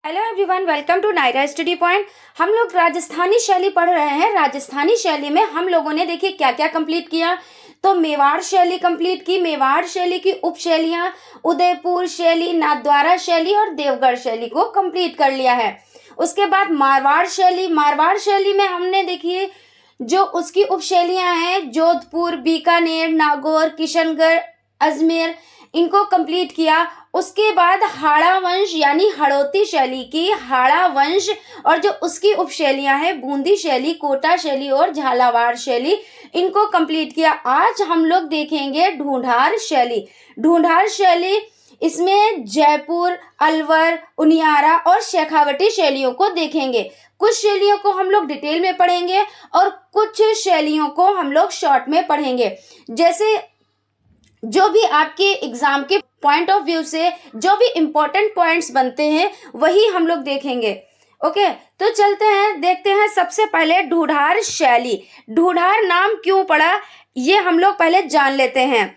Hello everyone, welcome to Naira study point. हम लोग राजस्थानी शैली पढ़ रहे हैं। राजस्थानी शैली में हम लोगों ने देखिए क्या क्या कंप्लीट किया। तो मेवाड़ शैली कंप्लीट की। मेवाड़ शैली की उपशैलियां उदयपुर शैली, नाथद्वारा शैली और देवगढ़ शैली को कंप्लीट कर लिया है। उसके बाद मारवाड़ शैली। मारवाड़ शैली में हमने देखिए जो उसकी उपशैलियां हैं जोधपुर, बीकानेर, नागौर, किशनगढ़, अजमेर, इनको कंप्लीट किया। उसके बाद हाड़ा वंश यानी हड़ौती शैली की हाड़ा वंश और जो उसकी उपशैलियां हैं बूंदी शैली, कोटा शैली और झालावाड़ शैली, इनको कंप्लीट किया। आज हम लोग देखेंगे ढूंढार शैली। ढूंढार शैली इसमें जयपुर, अलवर, उनियारा और शेखावटी शैलियों को देखेंगे। कुछ शैलियों को हम लोग डिटेल में पढ़ेंगे और कुछ शैलियों को हम लोग शॉर्ट में पढ़ेंगे। जैसे जो भी आपके एग्जाम के पॉइंट ऑफ व्यू से जो भी इंपॉर्टेंट पॉइंट्स बनते हैं वही हम लोग देखेंगे। ओके, तो चलते हैं, देखते हैं। सबसे पहले ढूंढार शैली। ढूंढार नाम क्यों पड़ा ये हम लोग पहले जान लेते हैं।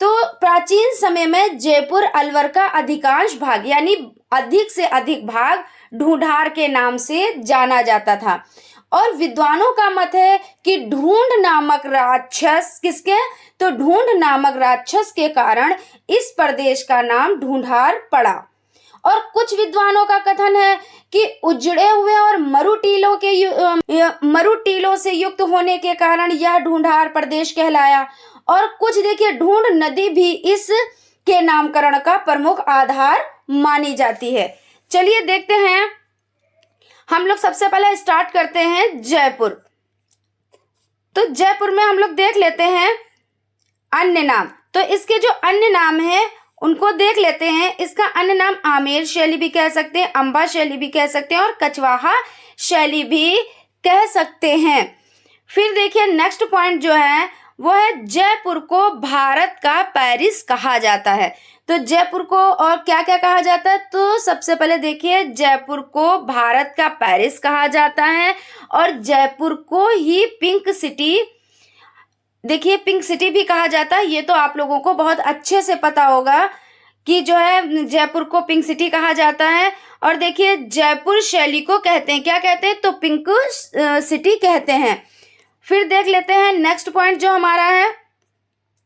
तो प्राचीन समय में जयपुर, अलवर का अधिकांश भाग यानी अधिक से अधिक भाग ढूंढार के नाम से जाना जाता था। और विद्वानों का मत है कि ढूंढ नामक राक्षस किसके, तो ढूंढ नामक राक्षस के कारण इस प्रदेश का नाम ढूंढार पड़ा। और कुछ विद्वानों का कथन है कि उजड़े हुए और मरुटीलों से युक्त होने के कारण यह ढूंढार प्रदेश कहलाया। और कुछ देखिए ढूंढ नदी भी इस के नामकरण का प्रमुख आधार मानी जाती है। चलिए देखते हैं। हम लोग सबसे पहले स्टार्ट करते हैं जयपुर। तो जयपुर में हम लोग देख लेते हैं अन्य नाम। तो इसके जो अन्य नाम है उनको देख लेते हैं। इसका अन्य नाम आमेर शैली भी कह सकते हैं, अंबा शैली भी कह सकते हैं और कछवाहा शैली भी कह सकते हैं। फिर देखिए नेक्स्ट पॉइंट जो है वो है जयपुर को भारत का पेरिस कहा जाता है। तो जयपुर को और क्या क्या कहा जाता है, तो सबसे पहले देखिए जयपुर को भारत का पेरिस कहा जाता है और जयपुर को ही पिंक सिटी, देखिए पिंक सिटी भी कहा जाता है। ये तो आप लोगों को बहुत अच्छे से पता होगा कि जो है जयपुर को पिंक सिटी कहा जाता है। और देखिए जयपुर शैली को कहते हैं, क्या कहते हैं, तो पिंक सिटी कहते हैं। फिर देख लेते हैं नेक्स्ट पॉइंट जो हमारा है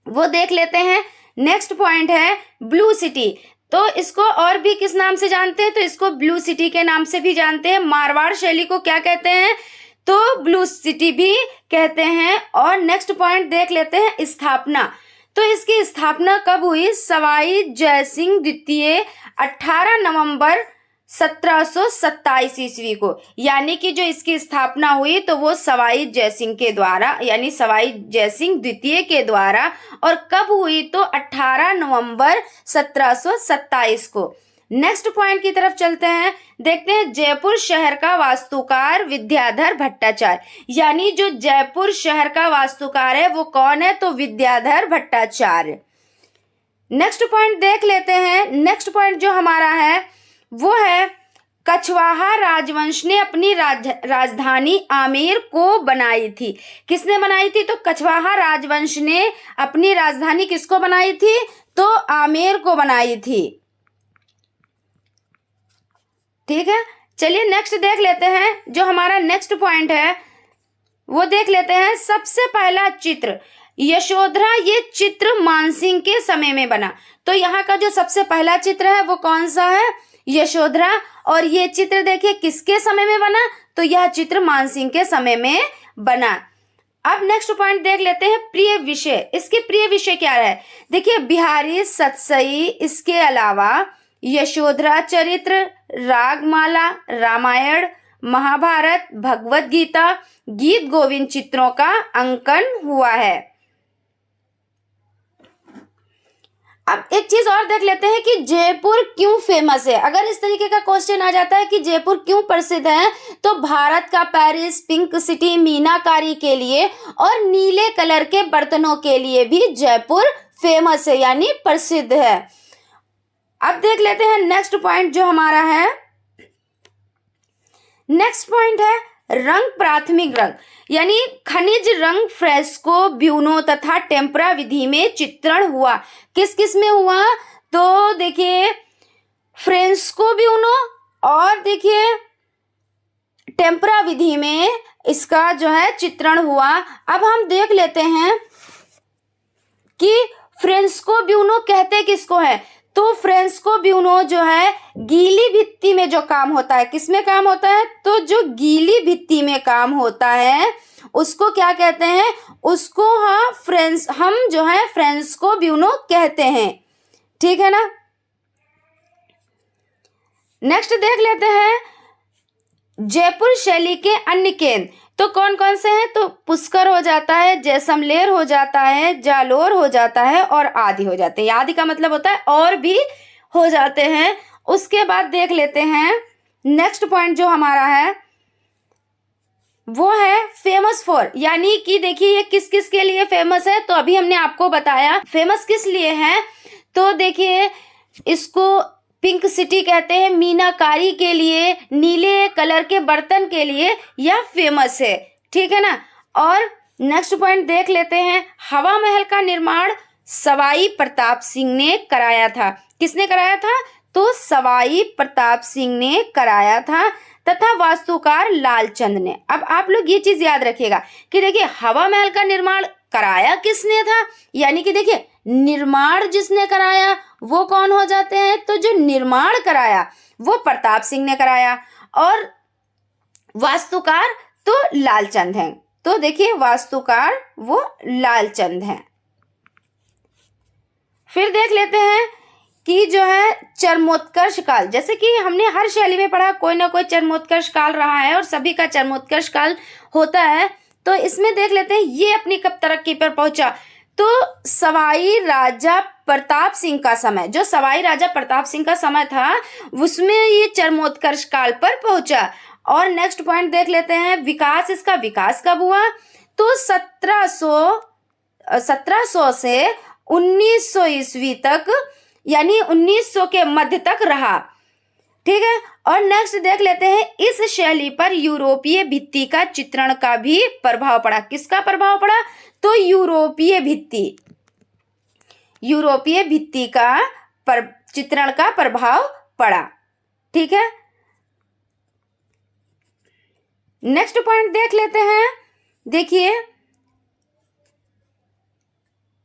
वो देख लेते हैं। नेक्स्ट पॉइंट है ब्लू सिटी। तो इसको और भी किस नाम से जानते हैं, तो इसको ब्लू सिटी के नाम से भी जानते हैं। मारवाड़ शैली को क्या कहते हैं, तो ब्लू सिटी भी कहते हैं। और नेक्स्ट पॉइंट देख लेते हैं स्थापना। तो इसकी स्थापना कब हुई, सवाई जयसिंह द्वितीय 18 नवंबर 1727 ईस्वी को, यानी कि जो इसकी स्थापना हुई तो वो सवाई जयसिंह के द्वारा यानी सवाई जयसिंह द्वितीय के द्वारा। और कब हुई, तो 18 नवंबर 1727 को। नेक्स्ट पॉइंट की तरफ चलते हैं, देखते हैं जयपुर शहर का वास्तुकार विद्याधर भट्टाचार्य, यानी जो जयपुर शहर का वास्तुकार है वो कौन है, तो विद्याधर भट्टाचार्य। नेक्स्ट पॉइंट देख लेते हैं। नेक्स्ट पॉइंट जो हमारा है वो है कछवाहा राजवंश ने अपनी राजधानी आमेर को बनाई थी। किसने बनाई थी, तो कछवाहा राजवंश ने अपनी राजधानी किसको बनाई थी, तो आमेर को बनाई थी। ठीक है, चलिए नेक्स्ट देख लेते हैं। जो हमारा नेक्स्ट पॉइंट है वो देख लेते हैं। सबसे पहला चित्र यशोधरा, ये चित्र मानसिंह के समय में बना। तो यहाँ का जो सबसे पहला चित्र है वो कौन सा है, यशोधरा। और ये चित्र देखिए किसके समय में बना, तो यह चित्र मानसिंह के समय में बना। अब नेक्स्ट पॉइंट देख लेते हैं प्रिय विषय। इसके प्रिय विषय क्या है, देखिए बिहारी सतसई, इसके अलावा यशोधरा चरित्र, रागमाला, रामायण, महाभारत, भगवत गीता, गीत गोविंद चित्रों का अंकन हुआ है। अब एक चीज और देख लेते हैं कि जयपुर क्यों फेमस है। अगर इस तरीके का क्वेश्चन आ जाता है कि जयपुर क्यों प्रसिद्ध है, तो भारत का पेरिस, पिंक सिटी, मीनाकारी के लिए और नीले कलर के बर्तनों के लिए भी जयपुर फेमस है यानी प्रसिद्ध है। अब देख लेते हैं नेक्स्ट पॉइंट जो हमारा है। नेक्स्ट पॉइंट है रंग, प्राथमिक रंग यानी खनिज रंग फ्रेस्को, ब्यूनो तथा टेम्परा विधि में चित्रण हुआ। किस किस में हुआ, तो देखिए फ्रेस्को ब्यूनो और देखिए टेम्परा विधि में इसका जो है चित्रण हुआ। अब हम देख लेते हैं कि फ्रेस्को ब्यूनो कहते किसको है। तो फ्रेस्को ब्यूनो जो है गीली भित्ति में जो काम होता है, किसमें काम होता है, तो जो गीली भित्ति में काम होता है उसको क्या कहते हैं, उसको हम जो है फ्रेस्को ब्यूनो कहते हैं। ठीक है ना। नेक्स्ट देख लेते हैं जयपुर शैली के अन्य केंद्र। तो कौन कौन से हैं, तो पुष्कर हो जाता है, जैसलमेर हो जाता है, जालोर हो जाता है और आदि हो जाते हैं। आदि का मतलब होता है और भी हो जाते हैं। उसके बाद देख लेते हैं नेक्स्ट पॉइंट जो हमारा है वो है फेमस फॉर, यानी कि देखिए ये किस किस के लिए फेमस है। तो अभी हमने आपको बताया फेमस किस लिए है। तो देखिए इसको पिंक सिटी कहते हैं, मीनाकारी के लिए, नीले कलर के बर्तन के लिए यह फेमस है। ठीक है ना। और नेक्स्ट पॉइंट देख लेते हैं, हवा महल का निर्माण सवाई प्रताप सिंह ने कराया था। किसने कराया था, तो सवाई प्रताप सिंह ने कराया था तथा वास्तुकार लालचंद ने। अब आप लोग ये चीज याद रखिएगा कि देखिए हवा महल का निर्माण कराया किसने था, यानी कि देखिए निर्माण जिसने कराया वो कौन हो जाते हैं, तो जो निर्माण कराया वो प्रताप सिंह ने कराया और वास्तुकार तो लालचंद हैं। तो देखिए वास्तुकार वो लालचंद हैं। फिर देख लेते हैं कि जो है चरमोत्कर्ष काल, जैसे कि हमने हर शैली में पढ़ा कोई ना कोई चरमोत्कर्ष काल रहा है और सभी का चरमोत्कर्ष काल होता है। तो इसमें देख लेते हैं ये अपनी कब तरक्की पर पहुंचा। तो सवाई राजा प्रताप सिंह का समय, जो सवाई राजा प्रताप सिंह का समय था उसमें ये चरमोत्कर्ष काल पर पहुंचा। और नेक्स्ट पॉइंट देख लेते हैं विकास, इसका विकास कब हुआ, तो 1700 से 1900 ईस्वी तक, यानी 1900 के मध्य तक रहा। ठीक है। और नेक्स्ट देख लेते हैं इस शैली पर यूरोपीय भित्ति का चित्रण का भी प्रभाव पड़ा। किसका प्रभाव पड़ा, तो यूरोपीय भित्ति का चित्रण का प्रभाव पड़ा। ठीक है। नेक्स्ट पॉइंट देख लेते हैं, देखिए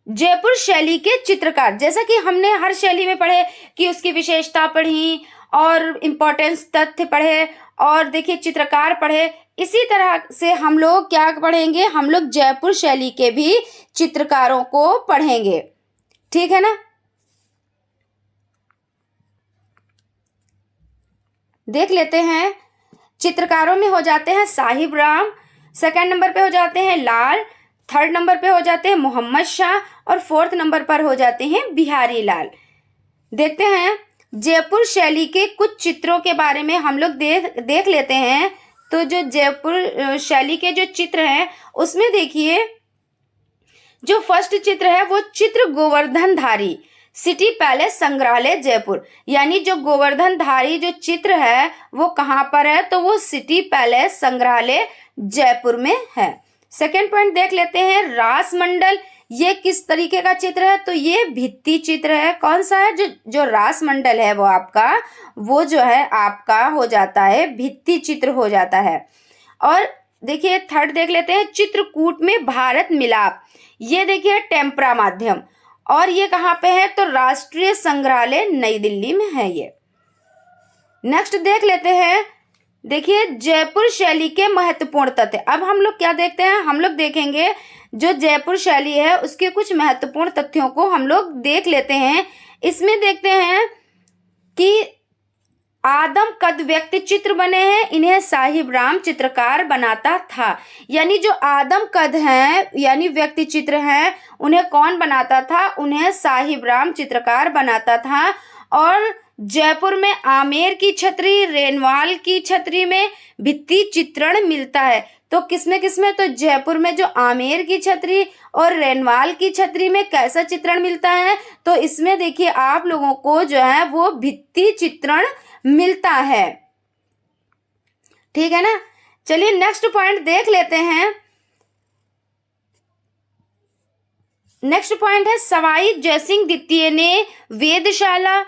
जयपुर शैली के चित्रकार, जैसा कि हमने हर शैली में पढ़े कि उसकी विशेषता पढ़ी और इम्पोर्टेंस तथ्य पढ़े और देखिए चित्रकार पढ़े, इसी तरह से हम लोग क्या पढ़ेंगे, हम लोग जयपुर शैली के भी चित्रकारों को पढ़ेंगे। ठीक है ना। देख लेते हैं चित्रकारों में हो जाते हैं साहिब राम, सेकंड नंबर पे हो जाते हैं लाल, थर्ड नंबर पे हो जाते हैं मोहम्मद शाह और फोर्थ नंबर पर हो जाते हैं बिहारी लाल। देखते हैं जयपुर शैली के कुछ चित्रों के बारे में हम लोग देख लेते हैं। तो जो जयपुर शैली के जो चित्र हैं उसमें देखिए जो फर्स्ट चित्र है वो चित्र गोवर्धन धारी सिटी पैलेस संग्रहालय जयपुर, यानी जो गोवर्धन धारी जो चित्र है वो कहाँ पर है, तो वो सिटी पैलेस संग्रहालय जयपुर में है। सेकेंड पॉइंट देख लेते हैं रासमंडल, ये किस तरीके का चित्र है, तो ये भित्ति चित्र है। कौन सा है, जो रासमंडल है वो जो है आपका हो जाता है भित्ति चित्र हो जाता है। और देखिए थर्ड देख लेते हैं चित्रकूट में भारत मिलाप, ये देखिए टेम्परा माध्यम और ये कहाँ पे है, तो राष्ट्रीय संग्रहालय नई दिल्ली में है ये। नेक्स्ट देख लेते हैं, देखिए जयपुर शैली के महत्वपूर्ण तथ्य। अब हम लोग क्या देखते हैं, हम लोग देखेंगे जो जयपुर शैली है उसके कुछ महत्वपूर्ण तथ्यों को हम लोग देख लेते हैं। इसमें देखते हैं कि आदम कद व्यक्ति चित्र बने हैं, इन्हें साहिब राम चित्रकार बनाता था। यानी जो आदम कद हैं यानी व्यक्ति चित्र हैं उन्हें कौन बनाता था, उन्हें साहिब राम चित्रकार बनाता था। और जयपुर में आमेर की छतरी, रेनवाल की छतरी में भित्ति चित्रण मिलता है। तो किसमें किसमें, तो जयपुर में जो आमेर की छतरी और रेनवाल की छतरी में कैसा चित्रण मिलता है, तो इसमें देखिए आप लोगों को जो है वो भित्ति चित्रण मिलता है। ठीक है ना। चलिए नेक्स्ट पॉइंट देख लेते हैं। नेक्स्ट पॉइंट है सवाई जयसिंह द्वितीय ने वेदशाला,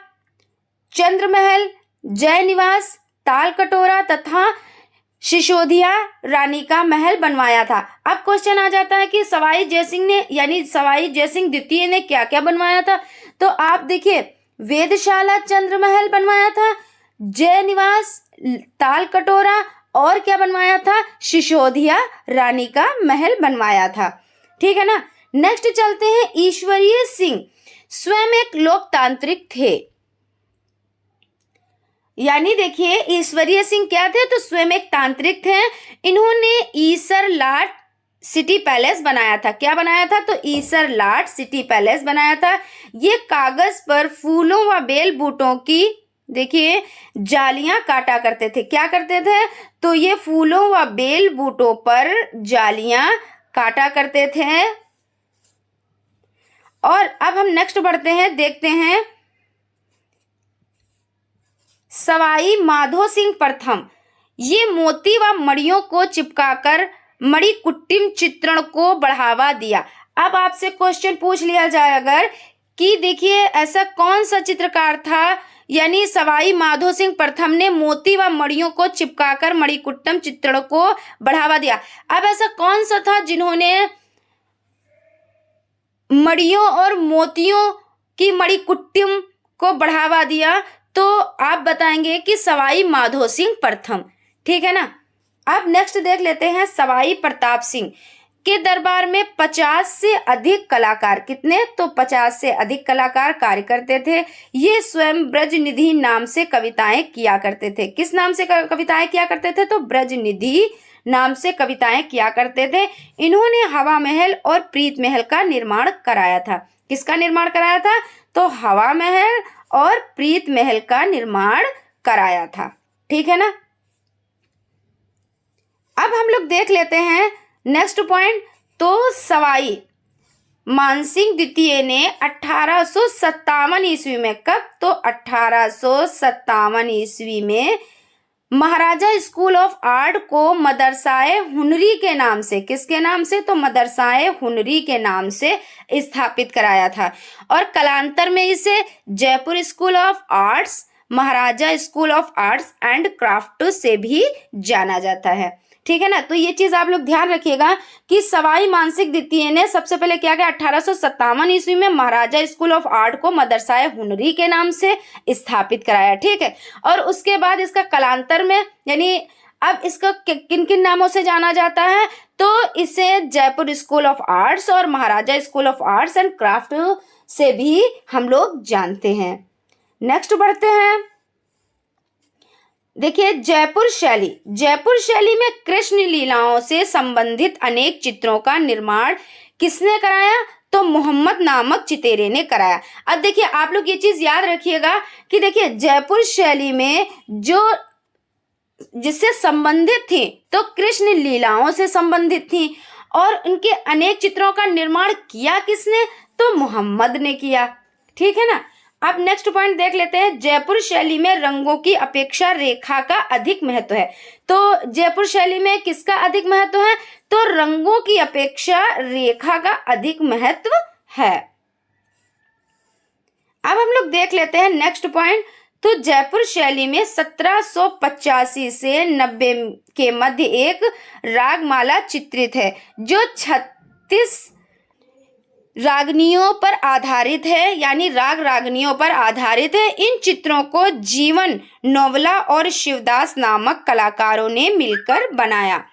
चंद्रमहल, जय निवास, ताल कटोरा तथा सिसोदिया रानी का महल बनवाया था। अब क्वेश्चन आ जाता है कि सवाई जयसिंह ने यानी सवाई जयसिंह द्वितीय ने क्या क्या बनवाया था। तो आप देखिए, वेधशाला चंद्र महल बनवाया था, जय निवास, ताल कटोरा, और क्या बनवाया था, सिसोदिया रानी का महल बनवाया था। ठीक है ना। नेक्स्ट चलते हैं, ईश्वरीय सिंह स्वयं एक लोकतांत्रिक थे। यानी देखिए, ईश्वरीय सिंह क्या थे, तो स्वयं एक तांत्रिक थे। इन्होंने ईसर लाट सिटी पैलेस बनाया था। क्या बनाया था, तो ईसर लाट सिटी पैलेस बनाया था। ये कागज पर फूलों व बेल बूटों की देखिए जालियां काटा करते थे। क्या करते थे, तो ये फूलों व बेल बूटों पर जालियां काटा करते थे। और अब हम नेक्स्ट बढ़ते हैं, देखते हैं सवाई माधो सिंह प्रथम। ये मोती व मणियों को चिपकाकर मणिकुट्टिम चित्रण को बढ़ावा दिया। अब आपसे क्वेश्चन पूछ लिया जाए अगर कि देखिए ऐसा कौन सा चित्रकार था, यानी सवाई माधो सिंह प्रथम ने मोती व मणियों को चिपकाकर मणिकुट्टम चित्रण को बढ़ावा दिया। अब ऐसा कौन सा था जिन्होंने मणियों और मोतियों की मणिकुट्टिम को बढ़ावा दिया, तो आप बताएंगे कि सवाई माधो सिंह प्रथम। ठीक है ना। अब नेक्स्ट देख लेते हैं, सवाई प्रताप सिंह के दरबार में 50 से अधिक कलाकार, कितने, तो 50 से अधिक कलाकार कार्य करते थे। ये स्वयं ब्रजनिधि नाम से कविताएं किया करते थे। किस नाम से कविताएं किया करते थे, तो ब्रजनिधि नाम से कविताएं किया करते थे। इन्होंने हवा महल और प्रीत महल का निर्माण कराया था। किसका निर्माण कराया था, तो हवा महल और प्रीत महल का निर्माण कराया था। ठीक है ना। अब हम लोग देख लेते हैं नेक्स्ट पॉइंट, तो सवाई मानसिंह द्वितीय ने 1857 ईस्वी में, कब, तो 1857 ईस्वी में महाराजा स्कूल ऑफ आर्ट को मदरसाए हुनरी के नाम से, किसके नाम से, तो मदरसाए हुनरी के नाम से स्थापित कराया था। और कालांतर में इसे Jaipur school of arts, Maharaja school of arts and craft से भी जाना जाता है। ठीक है ना। तो ये चीज आप लोग ध्यान रखिएगा कि सवाई मानसिंह द्वितीय ने सबसे पहले क्या किया, 1857 ईस्वी में महाराजा स्कूल ऑफ आर्ट को मदरसाए हुनरी के नाम से स्थापित कराया। ठीक है। और उसके बाद इसका कालांतर में, यानी अब इसका किन किन नामों से जाना जाता है, तो इसे जयपुर स्कूल ऑफ आर्ट्स और Maharaja school of arts and craft से भी हम लोग जानते हैं। नेक्स्ट बढ़ते हैं, देखिए जयपुर शैली में कृष्ण लीलाओं से संबंधित अनेक चित्रों का निर्माण किसने कराया, तो मोहम्मद नामक चितेरे ने कराया। अब देखिए आप लोग ये चीज याद रखिएगा कि देखिए जयपुर शैली में जो जिससे संबंधित थी, तो कृष्ण लीलाओं से संबंधित थी, और उनके अनेक चित्रों का निर्माण किया किसने, तो मोहम्मद ने किया। ठीक है ना। अब नेक्स्ट पॉइंट देख लेते हैं, जयपुर शैली में रंगों की अपेक्षा रेखा का अधिक महत्व है। तो जयपुर शैली में किसका अधिक महत्व है, तो रंगों की अपेक्षा रेखा का अधिक महत्व है। अब हम लोग देख लेते हैं नेक्स्ट पॉइंट, तो जयपुर शैली में 1785 से 90 के मध्य एक रागमाला चित्रित है जो 36 रागनियों पर आधारित है, यानी राग रागनियों पर आधारित है। इन चित्रों को जीवन नोवला और शिवदास नामक कलाकारों ने मिलकर बनाया।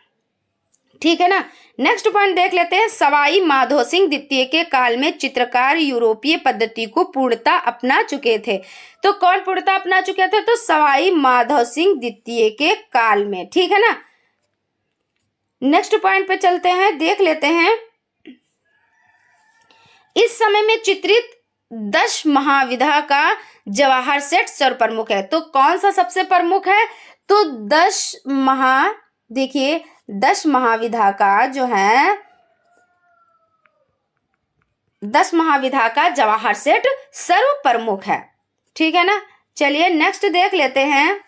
ठीक है ना। नेक्स्ट पॉइंट देख लेते हैं, सवाई माधो सिंह द्वितीय के काल में चित्रकार यूरोपीय पद्धति को पूर्णता अपना चुके थे। तो कौन पूर्णता अपना चुके थे, तो सवाई माधो सिंह द्वितीय के काल में। ठीक है ना। नेक्स्ट पॉइंट पे चलते हैं, देख लेते हैं, इस समय में चित्रित 10 महाविधा का जवाहर सेट सर्वप्रमुख है। तो कौन सा सबसे प्रमुख है, तो 10 महाविधा का जो है 10 महाविधा का जवाहर सेट सर्वप्रमुख है। ठीक है ना। चलिए नेक्स्ट देख लेते हैं,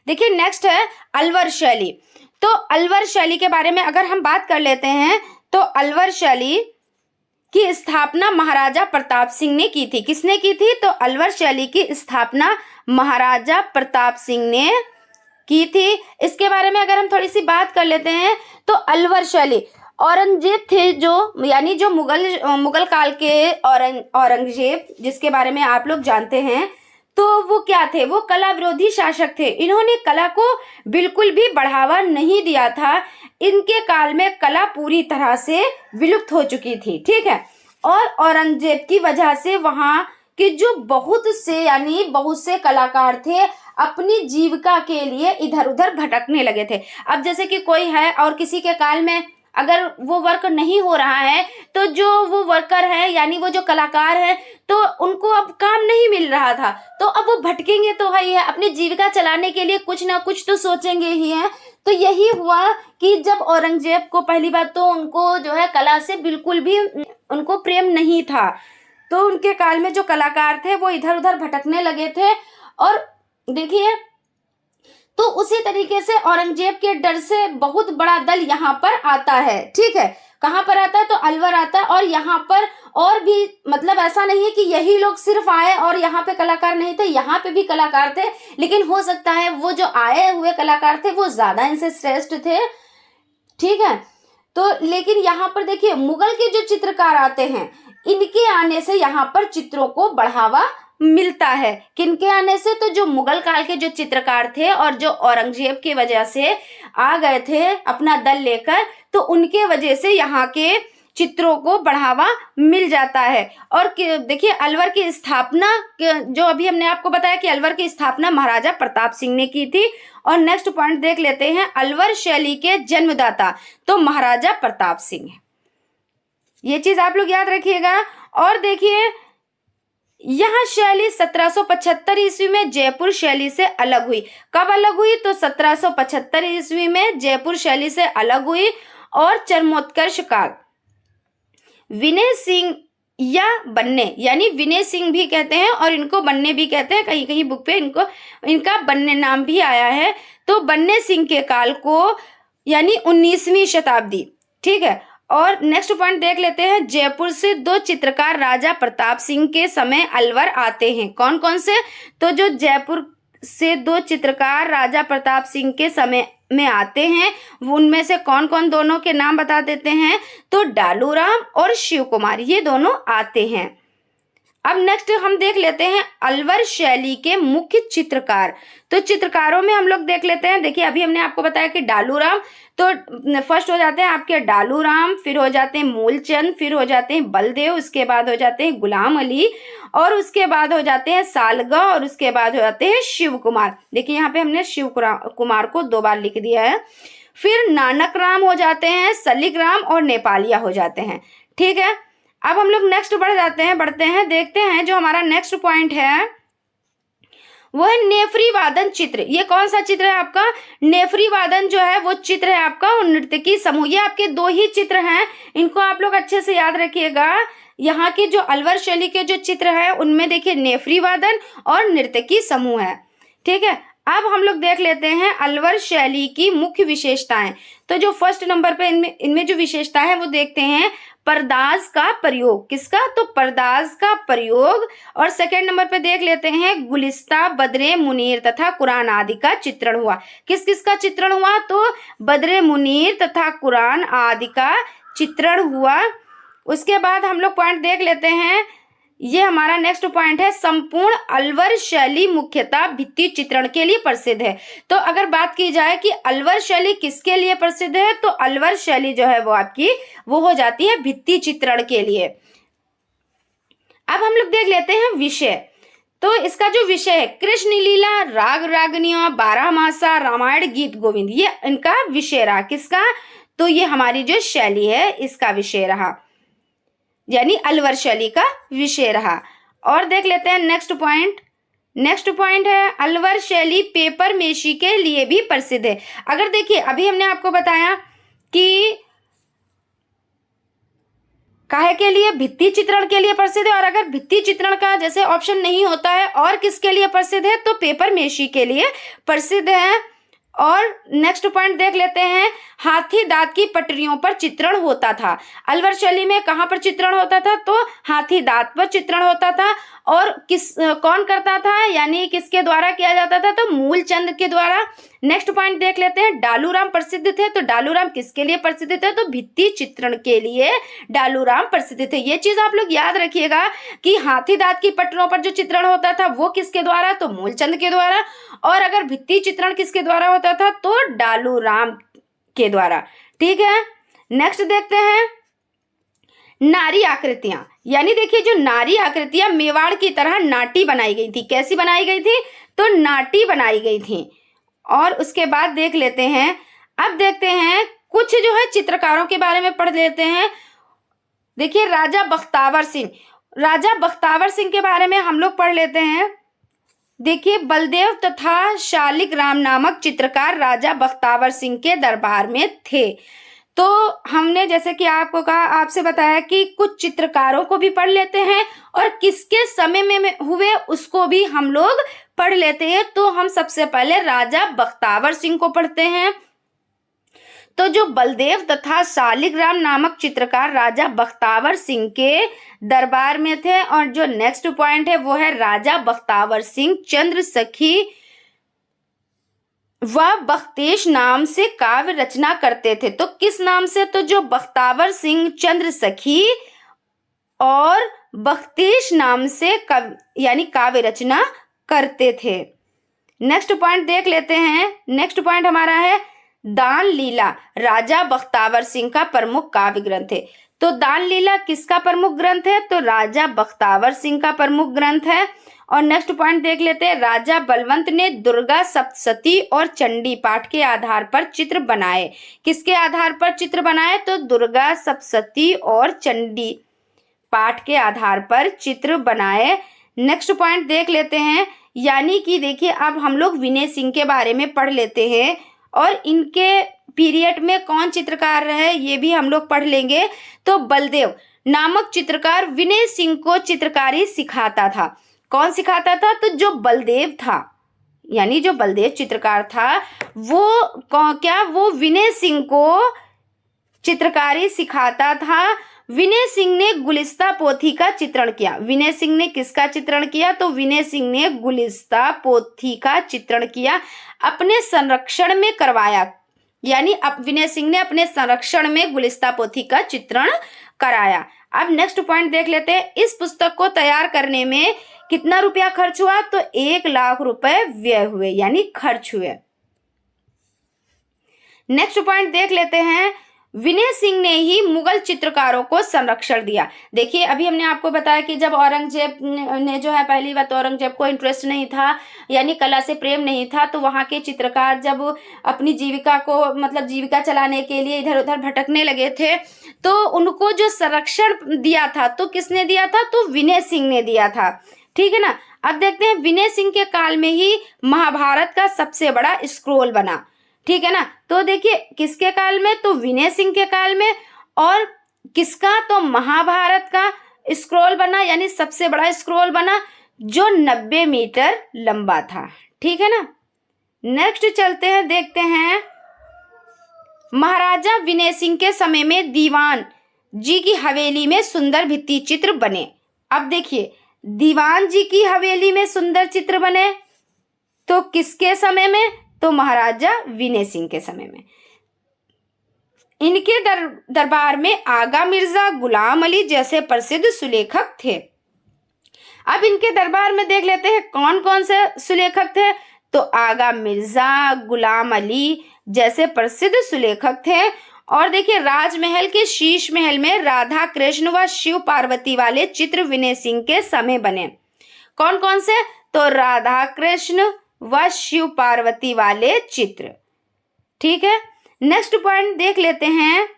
देखिए नेक्स्ट है अलवर शैली। तो अलवर शैली के बारे में अगर हम बात कर लेते हैं, तो अलवर शैली की स्थापना महाराजा प्रताप सिंह ने की थी। किसने की थी? तो अलवर शैली की स्थापना महाराजा प्रताप सिंह ने की थी। इसके बारे में अगर हम थोड़ी सी बात कर लेते हैं तो अलवर शैली, औरंगजेब थे जो, यानी जो मुगल काल के औरंगजेब, जिसके बारे में आप लोग जानते हैं, तो वो क्या थे? वो कला विरोधी शासक थे। इन्होंने कला को बिल्कुल भी बढ़ावा नहीं दिया था। इनके काल में कला पूरी तरह से विलुप्त हो चुकी थी, ठीक है। और औरंगजेब की वजह से वहाँ के जो बहुत से कलाकार थे, अपनी जीविका के लिए इधर उधर भटकने लगे थे। अब जैसे कि कोई है और किसी के काल में अगर वो वर्क नहीं हो रहा है, तो जो वो वर्कर है, यानी वो जो कलाकार है, तो उनको अब काम नहीं मिल रहा था, तो अब वो भटकेंगे तो है ही है, अपनी जीविका चलाने के लिए कुछ ना कुछ तो सोचेंगे ही हैं। तो यही हुआ कि जब औरंगजेब को पहली बात तो उनको जो है कला से बिल्कुल भी उनको प्रेम नहीं था, तो उनके काल में जो कलाकार थे वो इधर उधर भटकने लगे थे। और देखिए, तो उसी तरीके से औरंगजेब के डर से बहुत बड़ा दल यहाँ पर आता है, ठीक है। कहाँ पर आता है? तो अलवर आता है। और यहाँ पर और भी, मतलब ऐसा नहीं है कि यही लोग सिर्फ आए और यहाँ पे कलाकार नहीं थे, यहाँ पे भी कलाकार थे, लेकिन हो सकता है वो जो आए हुए कलाकार थे वो ज्यादा इनसे श्रेष्ठ थे, ठीक है। तो लेकिन यहाँ पर देखिए, मुगल के जो चित्रकार आते हैं, इनके आने से यहाँ पर चित्रों को बढ़ावा मिलता है। किनके आने से? तो जो मुगल काल के जो चित्रकार थे और जो औरंगजेब की वजह से आ गए थे अपना दल लेकर, तो उनके वजह से यहाँ के चित्रों को बढ़ावा मिल जाता है। और देखिए, अलवर की स्थापना, जो अभी हमने आपको बताया कि अलवर की स्थापना महाराजा प्रताप सिंह ने की थी। और नेक्स्ट पॉइंट देख लेते हैं, अलवर शैली के जन्मदाता तो महाराजा प्रताप सिंह है। ये चीज आप लोग याद रखिएगा। और देखिए, यह शैली 1775 ईस्वी में जयपुर शैली से अलग हुई। कब अलग हुई? तो 1775 ईस्वी में जयपुर शैली से अलग हुई। और चरमोत्कर्ष काल विनय सिंह या बन्ने, यानी विनय सिंह भी कहते हैं और इनको बन्ने भी कहते हैं, कहीं कहीं बुक पे इनका बन्ने नाम भी आया है। तो बन्ने सिंह के काल को, यानी 19वीं शताब्दी, ठीक है। और नेक्स्ट पॉइंट देख लेते हैं, जयपुर से 2 चित्रकार राजा प्रताप सिंह के समय अलवर आते हैं। कौन कौन से? तो जो जयपुर से 2 चित्रकार राजा प्रताप सिंह के समय में आते हैं, उनमें से कौन कौन, दोनों के नाम बता देते हैं। तो डालूराम और शिव कुमार, ये दोनों आते हैं। अब नेक्स्ट हम देख लेते हैं अलवर शैली के मुख्य चित्रकार। तो चित्रकारों में हम लोग देख लेते हैं। देखिए, अभी हमने आपको बताया कि डालूराम, तो फर्स्ट हो जाते हैं आपके डालूराम, फिर हो जाते हैं मूलचंद, फिर हो जाते हैं बलदेव, उसके बाद हो जाते हैं गुलाम अली, और उसके बाद हो जाते हैं सालगा, और उसके बाद हो जाते हैं शिव कुमार। देखिए, यहाँ पे हमने शिव कुमार को 2 बार लिख दिया है। फिर नानक राम हो जाते हैं, सलीक राम और नेपालिया हो जाते हैं, ठीक है। अब हम लोग नेक्स्ट बढ़ते हैं, देखते हैं जो हमारा नेक्स्ट पॉइंट है वो है नेफरी वादन चित्र। ये कौन सा चित्र है आपका? नेफरी वादन जो है वो चित्र है आपका नर्तकी समूह। ये आपके 2 ही चित्र हैं, इनको आप लोग अच्छे से याद रखिएगा। यहाँ के जो अलवर शैली के जो चित्र है उनमें देखिए नेफरी वादन और नर्तकी समूह है, ठीक है। अब हम लोग देख लेते हैं अलवर शैली की मुख्य विशेषताएं। तो जो फर्स्ट नंबर पे इनमें जो विशेषता है वो देखते हैं, परदाज का प्रयोग। किसका? तो परदाज का प्रयोग। और सेकंड नंबर पे देख लेते हैं, गुलिस्ता, बदरे मुनीर तथा कुरान आदि का चित्रण हुआ। किस किस का चित्रण हुआ? तो बदरे मुनीर तथा कुरान आदि का चित्रण हुआ। उसके बाद हम लोग पॉइंट देख लेते हैं, ये हमारा नेक्स्ट पॉइंट है, संपूर्ण अलवर शैली मुख्यतः भित्ति चित्रण के लिए प्रसिद्ध है। तो अगर बात की जाए कि अलवर शैली किसके लिए प्रसिद्ध है, तो अलवर शैली जो है वो आपकी वो हो जाती है भित्ति चित्रण के लिए। अब हम लोग देख लेते हैं विषय। तो इसका जो विषय है, कृष्ण लीला, राग रागनिया, 12 मासा, रामायण, गीत गोविंद, ये इनका विषय रहा। किसका? तो ये हमारी जो शैली है इसका विषय रहा, यानी अलवर शैली का विषय रहा। और देख लेते हैं नेक्स्ट पॉइंट है, अलवर शैली पेपर मेशी के लिए भी प्रसिद्ध है। अगर देखिए, अभी हमने आपको बताया कि काहे के लिए? भित्ति चित्रण के लिए प्रसिद्ध है। और अगर भित्ति चित्रण का जैसे ऑप्शन नहीं होता है और किसके लिए प्रसिद्ध है, तो पेपर मेशी के लिए प्रसिद्ध है। और नेक्स्ट पॉइंट देख लेते हैं, हाथी दांत की पटरियों पर चित्रण होता था। अलवर शैली में कहाँ पर चित्रण होता था? तो हाथी दांत पर चित्रण होता था। और कौन करता था, यानी किसके द्वारा किया जाता था? तो मूलचंद के द्वारा। नेक्स्ट पॉइंट देख लेते हैं, डालूराम प्रसिद्ध थे। तो डालूराम किसके लिए प्रसिद्ध थे? तो भित्ति चित्रण के लिए डालूराम प्रसिद्ध थे। ये चीज आप लोग याद रखिएगा कि हाथी दांत की पटरों पर जो चित्रण होता था वो किसके द्वारा? तो मूलचंद के द्वारा। और अगर भित्ति चित्रण किसके द्वारा होता था? तो डालूराम के द्वारा। ठीक है, नेक्स्ट देखते हैं, नारी आकृतियां। यानी देखिए, जो नारी आकृतियां मेवाड़ की तरह नाटी बनाई गई थी। कैसी बनाई गई थी? तो नाटी बनाई गई थी। और उसके बाद देख लेते हैं, अब देखते हैं कुछ जो है चित्रकारों के बारे में पढ़ लेते हैं। देखिए, राजा बख्तावर सिंह, राजा बख्तावर सिंह के बारे में हम लोग पढ़ लेते हैं। देखिए, बलदेव तथा शालिक राम नामक चित्रकार राजा बख्तावर सिंह के दरबार में थे। तो हमने जैसे कि आपको कहा, आपसे बताया कि कुछ चित्रकारों को भी पढ़ लेते हैं और किसके समय में हुए उसको भी हम लोग पढ़ लेते हैं। तो हम सबसे पहले राजा बख्तावर सिंह को पढ़ते हैं। तो जो बलदेव तथा शालिग्राम नामक चित्रकार राजा बख्तावर सिंह के दरबार में थे। और जो नेक्स्ट पॉइंट है वो है, राजा बख्तावर सिंह चंद्र सखी वह बख्तेश नाम से काव्य रचना करते थे। तो किस नाम से? तो जो बख्तावर सिंह चंद्र सखी और बख्तेश नाम से यानी काव्य रचना करते थे। नेक्स्ट पॉइंट देख लेते हैं। नेक्स्ट पॉइंट हमारा है, दान लीला राजा बख्तावर सिंह का प्रमुख काव्य ग्रंथ है। तो दान लीला किसका प्रमुख ग्रंथ है? तो राजा बख्तावर सिंह का प्रमुख ग्रंथ है। और नेक्स्ट पॉइंट देख लेते हैं, राजा बलवंत ने दुर्गा सप्तशती और चंडी पाठ के आधार पर चित्र बनाए। किसके आधार पर चित्र बनाए? तो दुर्गा सप्तशती और चंडी पाठ के आधार पर चित्र बनाए। नेक्स्ट पॉइंट देख लेते हैं, यानी कि देखिए, अब हम लोग विनय सिंह के बारे में पढ़ लेते हैं और इनके पीरियड में कौन चित्रकार रहे ये भी हम लोग पढ़ लेंगे। तो बलदेव नामक चित्रकार विनय सिंह को चित्रकारी सिखाता था। कौन सिखाता था? तो जो बलदेव था, यानी जो बलदेव चित्रकार था वो विनय सिंह को चित्रकारी सिखाता था। विनय सिंह ने गुलिस्ता पोथी का चित्रण किया। विनय सिंह ने किसका चित्रण किया? तो विनय सिंह ने गुलिस्ता पोथी का चित्रण किया, अपने संरक्षण में करवाया। यानी विनय सिंह ने अपने संरक्षण में गुलिस्ता पोथी का चित्रण कराया। अब नेक्स्ट पॉइंट देख लेते हैं, इस पुस्तक को तैयार करने में कितना रुपया खर्च हुआ? तो 1 लाख रुपए व्यय हुए, यानी खर्च हुए। नेक्स्ट पॉइंट देख लेते हैं, विनय सिंह ने ही मुगल चित्रकारों को संरक्षण दिया। देखिए, अभी हमने आपको बताया कि जब औरंगजेब ने जो है, पहली बात औरंगजेब को इंटरेस्ट नहीं था, यानी कला से प्रेम नहीं था, तो वहाँ के चित्रकार जब अपनी जीविका को मतलब जीविका चलाने के लिए इधर उधर भटकने लगे थे, तो उनको जो संरक्षण दिया था तो किसने दिया था? तो विनय सिंह ने दिया था। ठीक है ना। अब देखते हैं, विनय सिंह के काल में ही महाभारत का सबसे बड़ा स्क्रोल बना। ठीक है ना। तो देखिए, किसके काल में? तो विनय सिंह के काल में। और किसका? तो महाभारत का स्क्रोल बना, यानी सबसे बड़ा स्क्रोल बना, जो 90 मीटर लंबा था। ठीक है ना। नेक्स्ट चलते हैं, देखते हैं, महाराजा विनय सिंह के समय में दीवान जी की हवेली में सुंदर भित्ति चित्र बने। अब देखिए, दीवान जी की हवेली में सुंदर चित्र बने तो किसके समय में? तो महाराजा विनय सिंह के समय में। इनके दरबार में आगा मिर्जा, गुलाम अली जैसे प्रसिद्ध सुलेखक थे। अब इनके दरबार में देख लेते हैं कौन कौन से सुलेखक थे। तो आगा मिर्जा, गुलाम अली जैसे प्रसिद्ध सुलेखक थे। और देखिए, राजमहल के शीश महल में राधा कृष्ण व शिव पार्वती वाले चित्र विनय सिंह के समय बने। कौन कौन से? तो राधा कृष्ण व शिव पार्वती वाले चित्र। ठीक है। नेक्स्ट पॉइंट देख लेते हैं।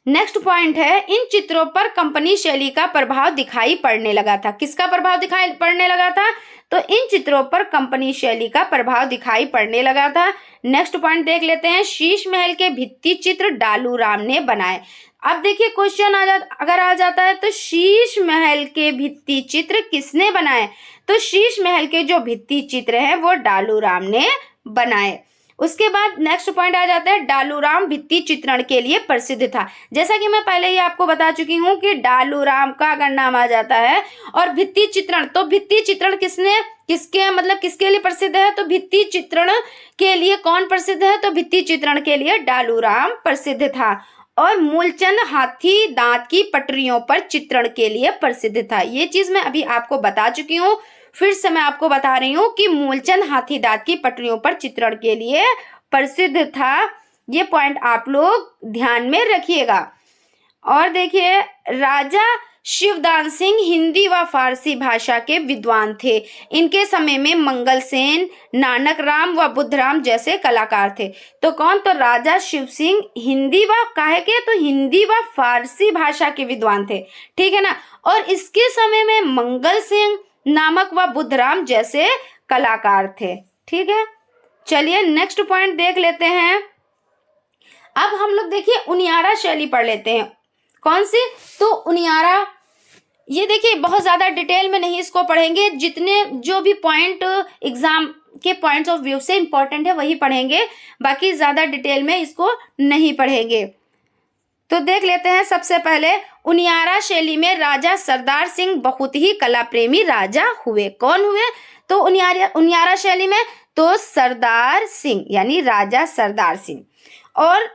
नेक्स्ट पॉइंट है, इन चित्रों पर कंपनी शैली का प्रभाव दिखाई पड़ने लगा था। किसका प्रभाव दिखाई पड़ने लगा था? तो इन चित्रों पर कंपनी शैली का प्रभाव दिखाई पड़ने लगा था। नेक्स्ट पॉइंट देख लेते हैं, शीश महल के भित्ति चित्र डालूराम ने बनाए। अब देखिए, क्वेश्चन अगर आ जाता है तो शीश महल के भित्ति चित्र किसने बनाए? तो शीश महल के जो भित्ति चित्र हैं वो डालूराम ने बनाए। उसके बाद नेक्स्ट पॉइंट आ जाता है डालूराम भित्ति चित्रण के लिए प्रसिद्ध था। जैसा कि मैं पहले ही आपको बता चुकी हूं कि डालूराम का अगर नाम आ जाता है और भित्ति चित्रण, तो भित्ति चित्रण किसके लिए प्रसिद्ध है, तो भित्ति चित्रण के लिए कौन प्रसिद्ध है, तो भित्ति चित्रण के लिए डालूराम प्रसिद्ध था। और मूलचंद हाथी दांत की पटरियों पर चित्रण के लिए प्रसिद्ध था। ये चीज मैं अभी आपको बता चुकी हूँ, फिर से मैं आपको बता रही हूँ कि मूलचंद हाथी दांत की पटरियों पर चित्रण के लिए प्रसिद्ध था। ये पॉइंट आप लोग ध्यान में रखिएगा। और देखिए, राजा शिवदान सिंह हिंदी व फारसी भाषा के विद्वान थे। इनके समय में मंगल सेन, नानक राम व बुद्धराम जैसे कलाकार थे। तो कौन, तो राजा शिव सिंह हिंदी व काहे के, तो हिंदी व फारसी भाषा के विद्वान थे, ठीक है ना। और इसके समय में मंगल सेन नामक व बुद्धराम जैसे कलाकार थे, ठीक है। चलिए नेक्स्ट पॉइंट देख लेते हैं। अब हम लोग देखिए उनियारा शैली पढ़ लेते हैं। कौन सी, तो उनियारा, ये देखिए बहुत ज्यादा डिटेल में नहीं इसको पढ़ेंगे, जितने जो भी पॉइंट एग्जाम के पॉइंट्स ऑफ व्यू से इंपॉर्टेंट है वही पढ़ेंगे, बाकी ज्यादा डिटेल में इसको नहीं पढ़ेंगे। तो देख लेते हैं। सबसे पहले उनियारा शैली में राजा सरदार सिंह बहुत ही कला प्रेमी राजा हुए। कौन हुए, तो उनियारा शैली में तो सरदार सिंह यानी राजा सरदार सिंह। और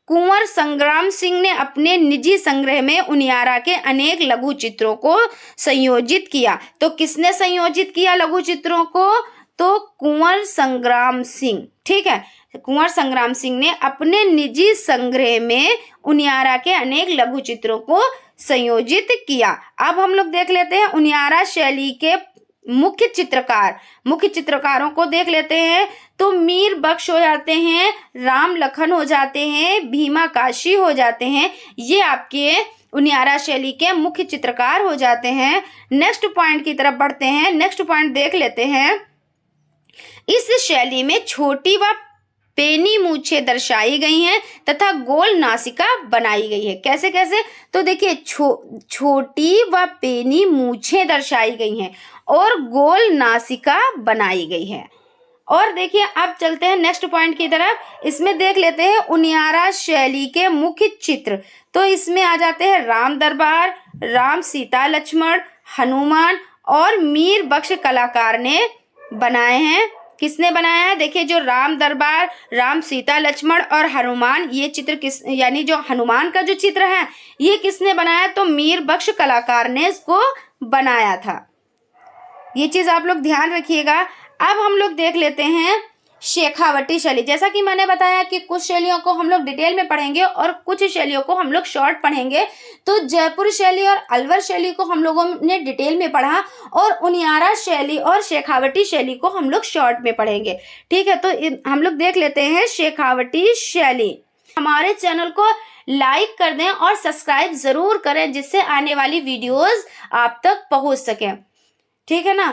कुंवर संग्राम सिंह ने अपने निजी संग्रह में उनियारा के अनेक लघु चित्रों को संयोजित किया। तो किसने संयोजित किया लघु चित्रों को, तो कुंवर संग्राम सिंह, ठीक है। कुंवर संग्राम सिंह ने अपने निजी संग्रह में उनियारा के अनेक लघु चित्रों को संयोजित किया। अब हम लोग देख लेते हैं उनियारा शैली के मुख्य चित्रकारों को देख लेते हैं। तो मीर बख्श हो जाते हैं, राम लखन हो जाते हैं, भीमा काशी हो जाते हैं, ये आपके उनियारा शैली के मुख्य चित्रकार हो जाते हैं। नेक्स्ट पॉइंट की तरफ बढ़ते हैं। नेक्स्ट पॉइंट देख लेते हैं। इस शैली में छोटी व पेनी मूछें दर्शाई गई हैं तथा गोल नासिका बनाई गई है। कैसे कैसे, तो देखिए छोटी व पेनी मूछें दर्शाई गई हैं और गोल नासिका बनाई गई है। और देखिए अब चलते हैं नेक्स्ट पॉइंट की तरफ। इसमें देख लेते हैं उनियारा शैली के मुख्य चित्र। तो इसमें आ जाते हैं राम दरबार, राम सीता लक्ष्मण, हनुमान और मीर बख्श कलाकार ने बनाए हैं। किसने बनाया है, देखिए जो राम दरबार, राम सीता लक्ष्मण और हनुमान, ये चित्र यानी जो हनुमान का जो चित्र है ये किसने बनाया, तो मीर बख्श कलाकार ने इसको बनाया था। ये चीज आप लोग ध्यान रखिएगा। अब हम लोग देख लेते हैं शेखावटी शैली। जैसा कि मैंने बताया कि कुछ शैलियों को हम लोग डिटेल में पढ़ेंगे और कुछ शैलियों को हम लोग शॉर्ट पढ़ेंगे। तो जयपुर शैली और अलवर शैली को हम लोगों ने डिटेल में पढ़ा और उनियारा शैली और शेखावटी शैली को हम लोग शॉर्ट में पढ़ेंगे, ठीक है। तो हम लोग देख लेते हैं शेखावटी शैली। हमारे चैनल को लाइक कर दें और सब्सक्राइब जरूर करें जिससे आने वाली वीडियोज आप तक पहुंच सके, ठीक है ना।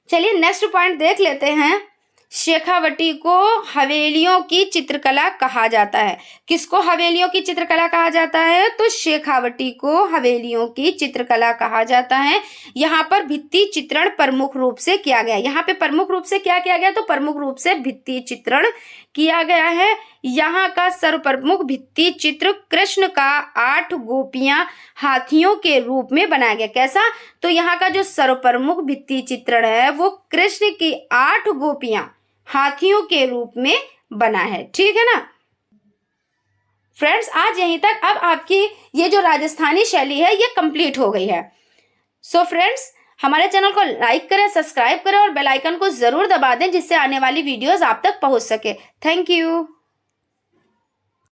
चलिए नेक्स्ट पॉइंट देख लेते हैं। शेखावटी को हवेलियों की चित्रकला कहा जाता है। किसको हवेलियों की चित्रकला कहा जाता है, तो शेखावटी को हवेलियों की चित्रकला कहा जाता है। यहाँ पर भित्ति चित्रण प्रमुख रूप से किया गया। यहाँ पे प्रमुख रूप से क्या किया गया, तो प्रमुख रूप से भित्ति चित्रण किया गया है। यहाँ का सर्वप्रमुख भित्ति चित्र कृष्ण का 8 गोपियां हाथियों के रूप में बनाया गया। कैसा, तो यहाँ का जो सर्वप्रमुख भित्ति चित्रण है वो कृष्ण की 8 गोपियां हाथियों के रूप में बना है, ठीक है ना। फ्रेंड्स आज यहीं तक। अब आपकी ये जो राजस्थानी शैली है ये कंप्लीट हो गई है। सो फ्रेंड्स हमारे चैनल को लाइक करें, सब्सक्राइब करें और बेल आइकन को जरूर दबा दें जिससे आने वाली वीडियोस आप तक पहुंच सके। Thank you.